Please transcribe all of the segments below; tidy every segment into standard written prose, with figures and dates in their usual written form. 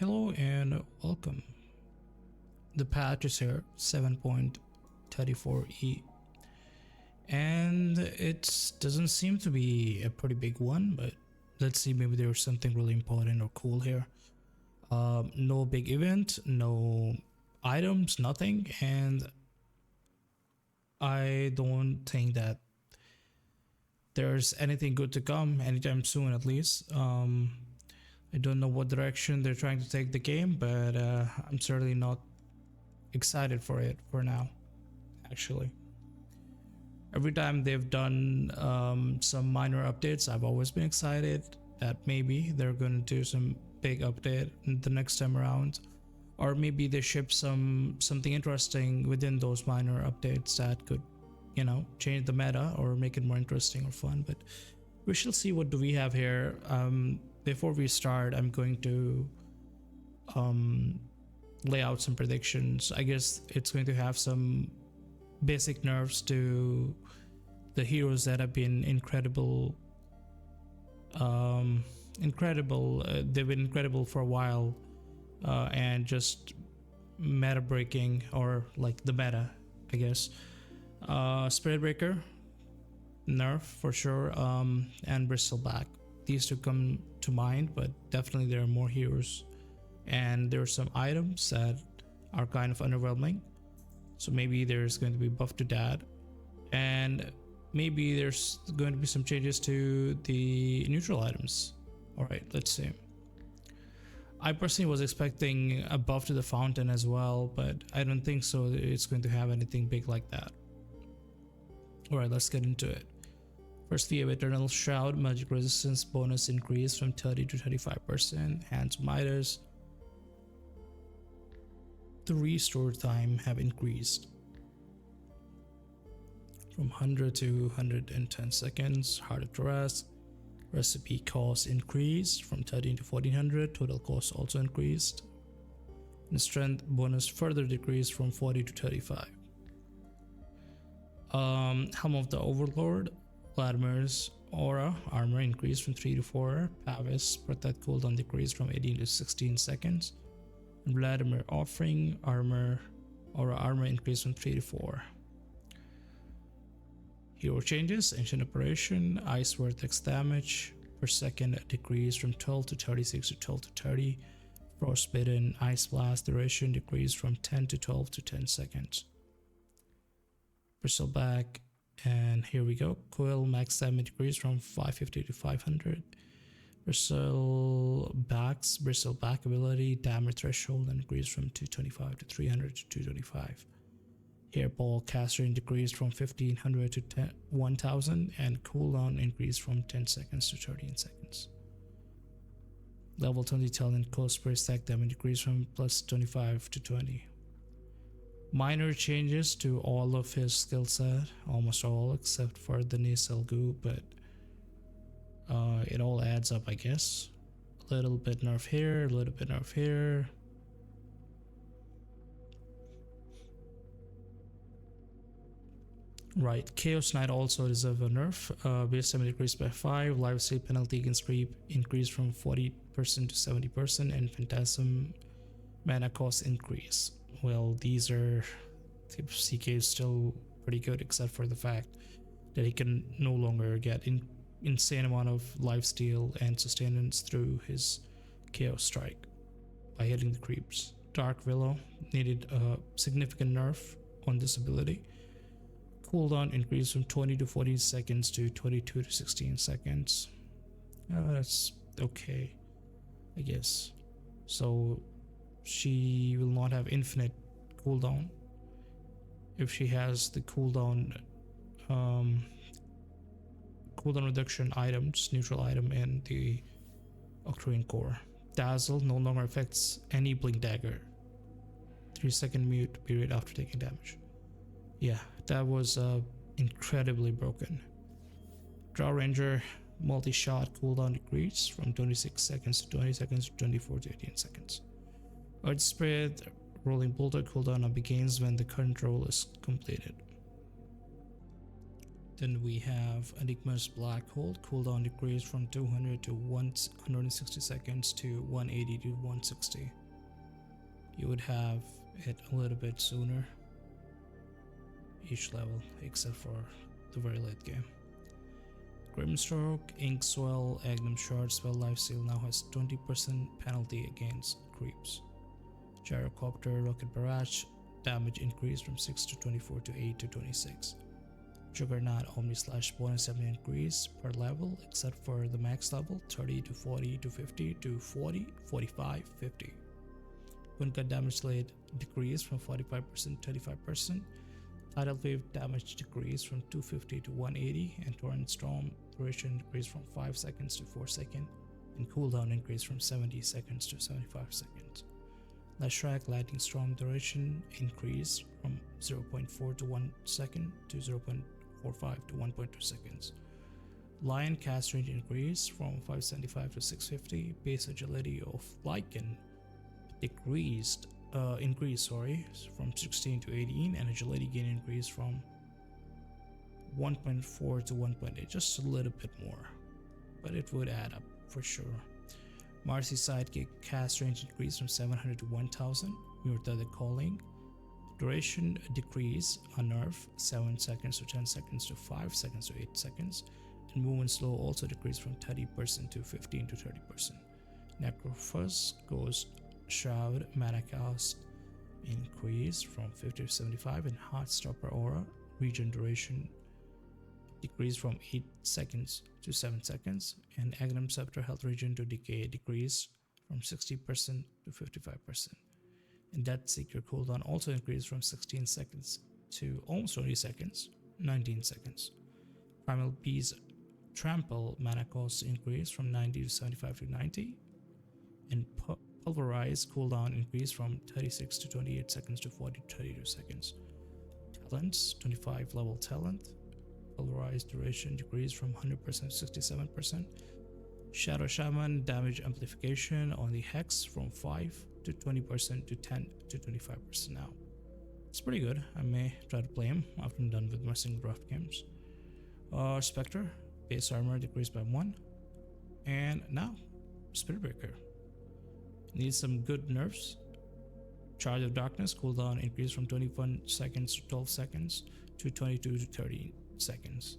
Hello and welcome. The patch is here 7.34e, and it doesn't seem to be a pretty big one, but let's see, maybe there's something really important or cool here. No big event, no items, nothing, and I don't think that there's anything good to come anytime soon, at least. I don't know what direction they're trying to take the game, but I'm certainly not excited for it for now. Actually, every time they've done some minor updates, I've always been excited that maybe they're going to do some big update the next time around, or maybe they ship something interesting within those minor updates that could, change the meta or make it more interesting or fun. But we shall see. What do we have here? Before we start, I'm going to lay out some predictions. I guess it's going to have some basic nerfs to the heroes that have been incredible. They've been incredible for a while, and just meta breaking, or like the meta, I guess. Spirit Breaker nerf for sure, and Bristleback. These two come to mind, but definitely there are more heroes, and there are some items that are kind of underwhelming, so maybe there's going to be buff to that, and maybe there's going to be some changes to the neutral items. All right, let's see. I personally was expecting a buff to the fountain as well, but I don't think so it's going to have anything big like that. All right, let's get into it. First, we have Eternal Shroud, magic resistance bonus increase from 30 to 35%. Hands Midas. The restore time have increased from 100 to 110 seconds. Heart of Taurus. Recipe cost increased from 13 to 1400. Total cost also increased. And strength bonus further decreased from 40 to 35. Helm of the Overlord. Vladimir's aura armor increased from 3 to 4. Pavis protect cooldown decreased from 18 to 16 seconds. And Vladimir offering armor aura armor increased from 3 to 4. Hero changes. Ancient Operation. Ice Vortex damage per second decreased from 12 to 36 to 12 to 30. Frostbitten Ice Blast duration decreased from 10 to 12 to 10 seconds. Bristleback, and here we go. Coil max damage decreased from 550 to 500. Bristleback ability damage threshold increased from 225 to 300 to 225. Hairball casting decreased from 1500 to 1000, and cooldown increased from 10 seconds to 13 seconds. Level 20 talent cost per stack damage decreased from plus 25 to 20. Minor changes to all of his skill set, almost all except for the Nisal Goo, but it all adds up, I guess. A little bit nerf here, a little bit nerf here. Right, Chaos Knight also deserves a nerf. Base damage decreased by 5, life steal penalty against creep increased from 40% to 70%, and Phantasm mana cost increase. Well, these are, CK is still pretty good, except for the fact that he can no longer get insane amount of lifesteal and sustenance through his Chaos Strike by hitting the creeps. Dark Willow needed a significant nerf on this ability. Cooldown increased from 20 to 40 seconds to 22 to 16 seconds. That's okay, I guess. So she will not have infinite cooldown if she has the cooldown reduction items, neutral item, in the Octarine Core. Dazzle no longer affects any Blink Dagger. 3-second mute period after taking damage. Yeah, that was incredibly broken. Draw Ranger multi-shot cooldown decreased from 26 seconds to 20 seconds to 24 to 18 seconds. Earth Spirit rolling boulder cooldown begins when the current roll is completed. Then we have Enigma's Black Hole, cooldown decrease from 200 to 160 seconds to 180 to 160. You would have it a little bit sooner each level, except for the very late game. Grimstroke, Inkswell, Agnum Shard, Spell Lifesteal now has 20% penalty against creeps. Gyrocopter, Rocket Barrage, damage increased from 6 to 24 to 8 to 26. Juggernaut, Omni Slash bonus 7 increase per level, except for the max level 30 to 40 to 50 to 40, 45, 50. Wind damage delayed decrease from 45% to 35%. Tidal Wave damage decrease from 250 to 180, and Torrent Storm duration decrease from 5 seconds to 4 seconds, and cooldown increase from 70 seconds to 75 seconds. Leshrac Lightning Storm duration increase from 0.4 to 1 second to 0.45 to 1.2 seconds. Lion cast range increase from 575 to 650. Base agility of Lycan increase from 16 to 18, and agility gain increase from 1.4 to 1.8, just a little bit more, but it would add up for sure. Marcy Sidekick cast range increase from 700 to 1000. Murta the Calling duration decrease on nerf 7 seconds to 10 seconds to 5 seconds to 8 seconds, and movement slow also decreased from 30% to 15 to 30%. Necrophus Ghost Shroud mana cost increase from 50 to 75, and Heartstopper Aura region duration decrease from 8 seconds to 7 seconds, and Agnum Scepter health region to decay decrease from 60% to 55%. And Death Seeker cooldown also increased from 16 seconds to almost 20 seconds, 19 seconds. Primal Beast Trample mana cost increased from 90 to 75 to 90, and Pulverize cooldown increased from 36 to 28 seconds to 40 to 32 seconds. Talents, 25 level talent. Pulverize duration decreased from 100% to 67%. Shadow Shaman damage amplification on the Hex from 5 to 20% to 10 to 25% now. It's pretty good. I may try to play him after I'm done with my single draft games. Spectre, base armor decreased by 1. And now, Spirit Breaker. Needs some good nerfs. Charge of Darkness cooldown increased from 21 seconds to 12 seconds to 22 to 30 seconds.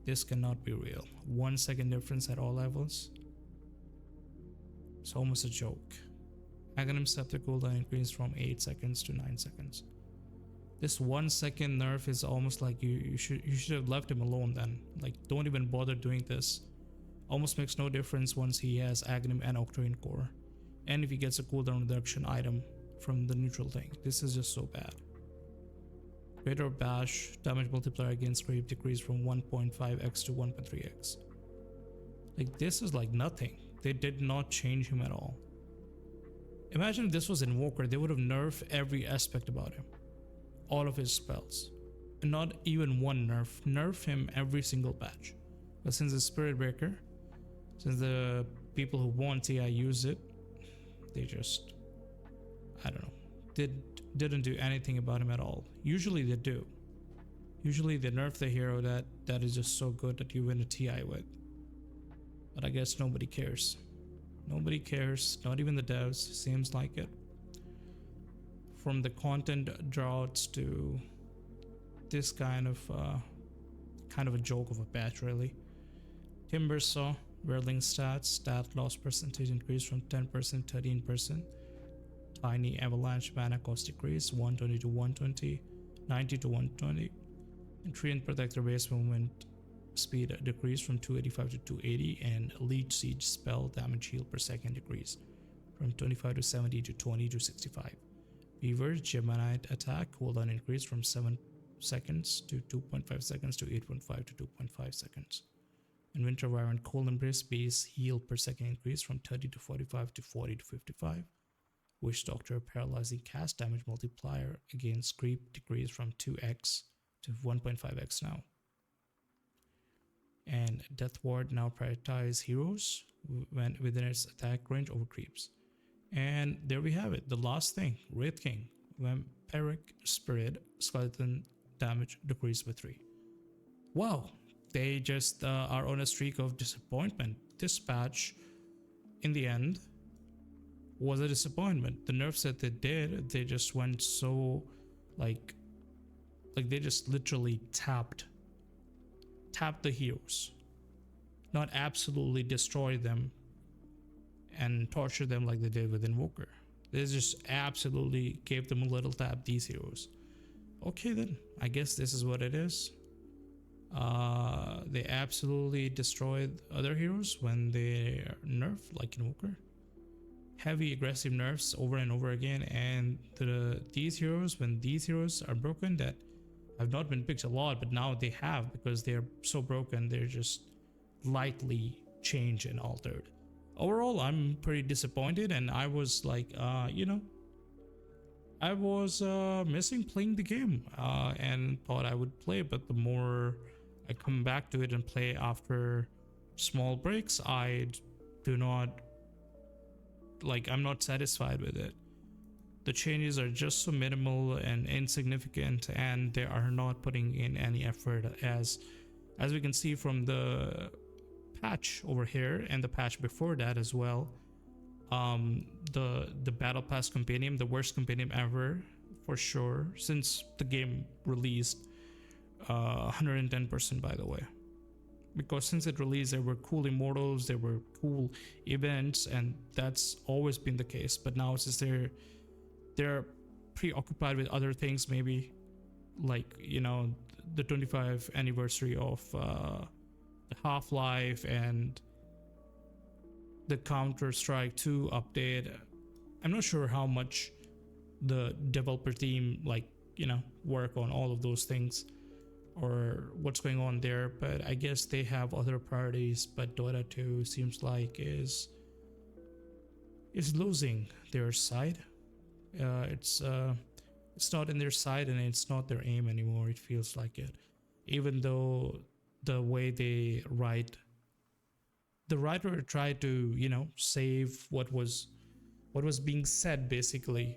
This cannot be real. 1 second difference at all levels. It's almost a joke. Aghanim Scepter cooldown increased from 8 seconds to 9 seconds. This 1 second nerf is almost like you should have left him alone then. Like, don't even bother doing this. Almost makes no difference once he has Aghanim and Octarine Core. And if he gets a cooldown reduction item from the neutral thing. This is just so bad. Greater Bash damage multiplier against creep decreased from 1.5x to 1.3x. Like, this is like nothing. They did not change him at all. Imagine if this was Invoker, they would have nerfed every aspect about him. All of his spells. And not even one nerf. Nerf him every single patch. But since it's Spirit Breaker, since the people who want TI use it, they just, I don't know, didn't do anything about him at all. Usually they do. Usually they nerf the hero that is just so good that you win a TI with. But I guess nobody cares. Nobody cares, not even the devs, seems like it. From the content droughts to this kind of a joke of a patch, really. Timbersaw, Whirling stat loss percentage increased from 10% to 13%. Tiny Avalanche mana cost decrease 120 to 120, 90 to 120. And Treant Protector base movement speed decreased from 285 to 280, and Leech Siege spell damage heal per second decrease from 25 to 70 to 20 to 65. Beaver's Geminite attack cooldown increased from 7 seconds to 2.5 seconds to 8.5 to 2.5 seconds. And Winter Wyvern Cold Embrace base heal per second increased from 30 to 45 to 40 to 55. Witch Doctor paralyzing cast damage multiplier against creep decreased from 2x to 1.5x now. And Death Ward now prioritize heroes when within its attack range over creeps. And there we have it, the last thing, Wraith King. Vampiric Spirit skeleton damage decreased by 3. wow, they just are on a streak of disappointment. This patch, in the end, was a disappointment. The nerfs that they did, they just went so like they just literally tapped the heroes, not absolutely destroy them and torture them like they did with Invoker. They just absolutely gave them a little tap, these heroes. Okay, then I guess this is what it is. They absolutely destroyed other heroes when they nerf, like Invoker. Heavy aggressive nerfs over and over again, and these heroes, when these heroes are broken, that have not been picked a lot, but now they have, because they're so broken, they're just lightly changed and altered. Overall, I'm pretty disappointed, and I was like, I was missing playing the game, and thought I would play, but the more I come back to it and play after small breaks, I do not like, I'm not satisfied with it. The changes are just so minimal and insignificant, and they are not putting in any effort, as we can see from the patch over here and the patch before that as well. The battle pass compendium, the worst compendium ever for sure since the game released, 110% by the way, because since it released there were cool immortals, there were cool events, and that's always been the case. But now since they're preoccupied with other things, maybe like, the 25th anniversary of the Half-Life and the Counter-Strike 2 update. I'm not sure how much the developer team work on all of those things or what's going on there, but I guess they have other priorities. But Dota 2 seems like is losing their side. It's not in their side, and it's not their aim anymore. It feels like it, even though the way they write, the writer tried to save what was being said, basically,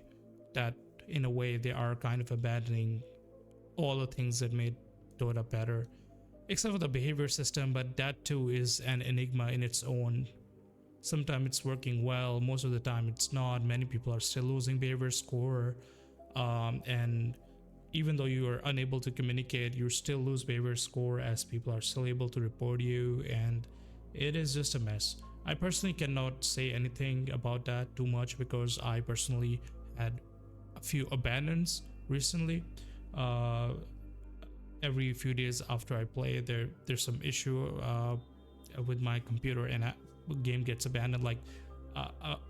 that in a way they are kind of abandoning all the things that made Dota better, except for the behavior system, but that too is an enigma in its own. Sometimes it's working well, most of the time it's not. Many people are still losing behavior score, and even though you are unable to communicate, you still lose behavior score, as people are still able to report you, and it is just a mess. I personally cannot say anything about that too much, because I personally had a few abandons recently. Every few days after I play, there's some issue with my computer, and a game gets abandoned, like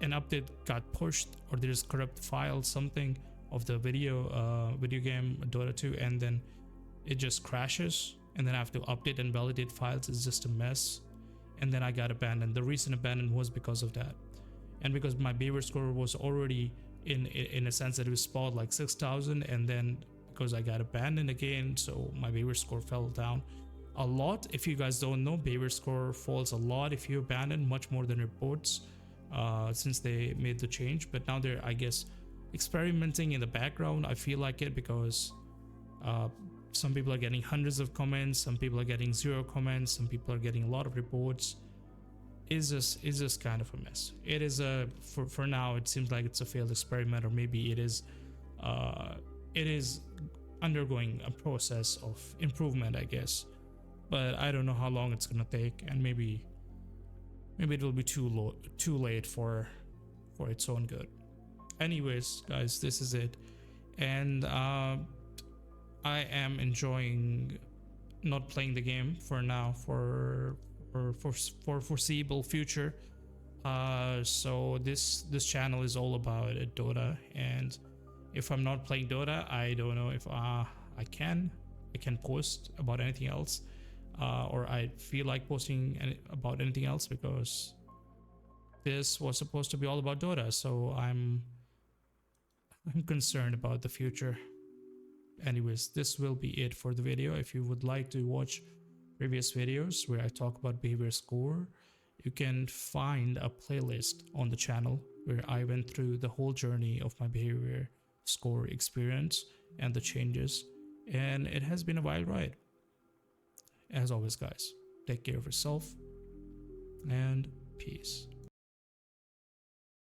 an update got pushed, or there's corrupt file, something of the video game Dota 2, and then it just crashes, and then I have to update and validate files. It's just a mess, and then I got abandoned. The recent abandon was because of that, and because my behavior score was already in a sense that it was spot like 6,000, and then because I got abandoned again, so my behavior score fell down a lot. If you guys don't know, behavior score falls a lot if you abandon, much more than reports, since they made the change. But now they're, I guess, experimenting in the background. I feel like it, because some people are getting hundreds of comments, some people are getting 0 comments, some people are getting a lot of reports. Is just kind of a mess. It is for now it seems like it's a failed experiment, or maybe it is undergoing a process of improvement, I guess, but I don't know how long it's gonna take, and maybe it will be too late for its own good. Anyways, guys, this is it, and I am enjoying not playing the game for now, for foreseeable future. So this channel is all about Dota, and if I'm not playing Dota, I don't know if I can post about anything else, or I feel like posting about anything else, because this was supposed to be all about Dota. So I'm concerned about the future. Anyways, this will be it for the video. If you would like to watch previous videos where I talk about behavior score, you can find a playlist on the channel where I went through the whole journey of my behavior score experience and the changes, and it has been a wild ride. As always, guys, take care of yourself and peace.